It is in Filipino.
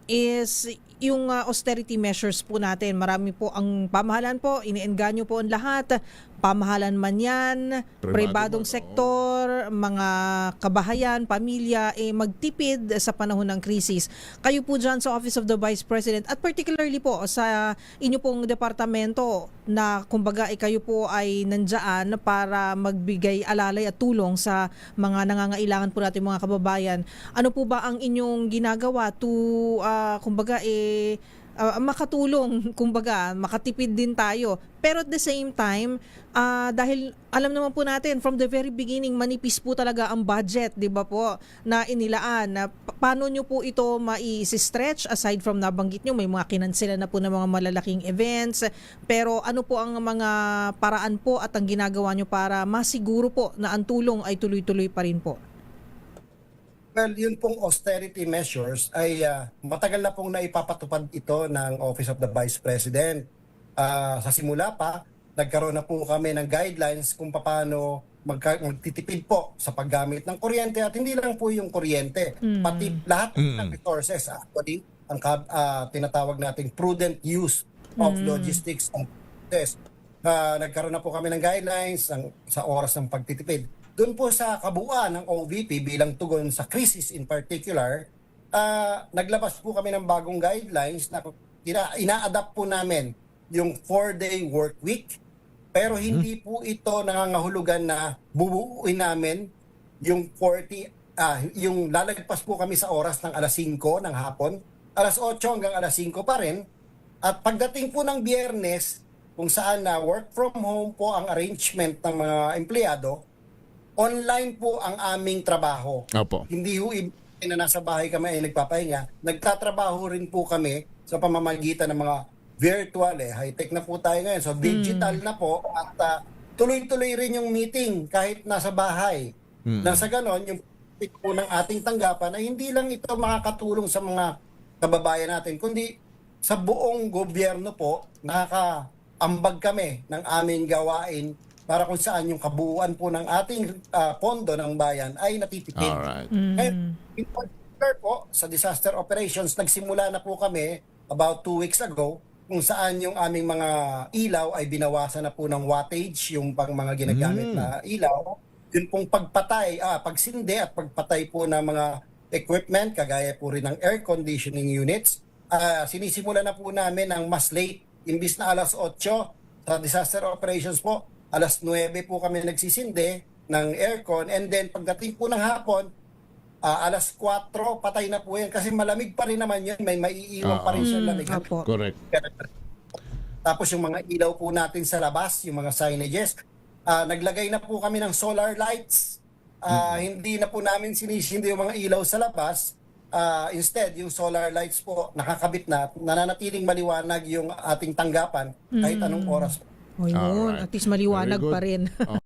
is yung austerity measures po natin. Marami po ang pamahalaan po, iniengganyo po ang lahat. Pamahalan man yan, pribadong sektor, mga kabahayan, pamilya, magtipid sa panahon ng krisis. Kayo po dyan sa Office of the Vice President at particularly po sa inyo pong departamento na kumbaga kayo po ay nandyan para magbigay alalay at tulong sa mga nangangailangan po natin mga kababayan. Ano po ba ang inyong ginagawa to kumbaga makatulong, kumbaga makatipid din tayo, pero at the same time dahil alam naman po natin from the very beginning manipis po talaga ang budget, di ba po, na inilaan. Paano nyo po ito mai-stretch aside from nabanggit nyo may mga kinansela na po ng mga malalaking events, pero ano po ang mga paraan po at ang ginagawa nyo para masiguro po na ang tulong ay tuloy-tuloy pa rin po? Well, yun pong austerity measures ay matagal na pong naipapatupad ito ng Office of the Vice President. Sa simula pa, nagkaroon na po kami ng guidelines kung paano magtitipid po sa paggamit ng kuryente at hindi lang po yung kuryente, pati lahat ng resources. Actually, ang tinatawag nating prudent use of logistics and resources. Nagkaroon na po kami ng guidelines sa oras ng pagtitipid. Doon po sa kabuuan ng OVP bilang tugon sa crisis in particular, naglabas po kami ng bagong guidelines na ina-adapt po namin yung 4-day work week, pero hindi po ito nangangahulugan na bubuuin namin yung yung lalagpas po kami sa oras ng alas 5 ng hapon, alas 8 hanggang alas 5 pa rin, at pagdating po ng Biyernes, kung saan na work from home po ang arrangement ng mga empleyado, online po ang aming trabaho. Opo. Hindi ho na nasa bahay kami ay nagpapahinga. Nagtatrabaho rin po kami sa pamamagitan ng mga virtual. High-tech na po tayo ngayon. So digital na po at tuloy-tuloy rin yung meeting kahit nasa bahay. Nang sa ganon, yung po ng ating tanggapan ay hindi lang ito makakatulong sa mga kababayan natin, kundi sa buong gobyerno po, nakakaambag kami ng aming gawain para kung saan yung kabuuan po ng ating pondo ng bayan ay natitipid. Alright. And in particular po, sa disaster operations, nagsimula na po kami about 2 weeks ago kung saan yung aming mga ilaw ay binawasan na po ng wattage, yung pang mga ginagamit na ilaw. Yun pong pagsindi at pagpatay po ng mga equipment, kagaya po rin ng air conditioning units. Sinisimula na po namin ng mas late, imbis na alas 8 sa disaster operations po, alas 9 po kami nagsisindi ng aircon, and then pagdating po ng hapon, alas 4, patay na po yan kasi malamig pa rin naman yun, may maiiwan pa rin siya lamig. Correct. Tapos yung mga ilaw po natin sa labas, yung mga signages, naglagay na po kami ng solar lights. Hindi na po namin sinisindi yung mga ilaw sa labas. Instead, yung solar lights po nakakabit na, nananatiling maliwanag yung ating tanggapan kahit anong oras. O yun, at least maliwanag pa rin.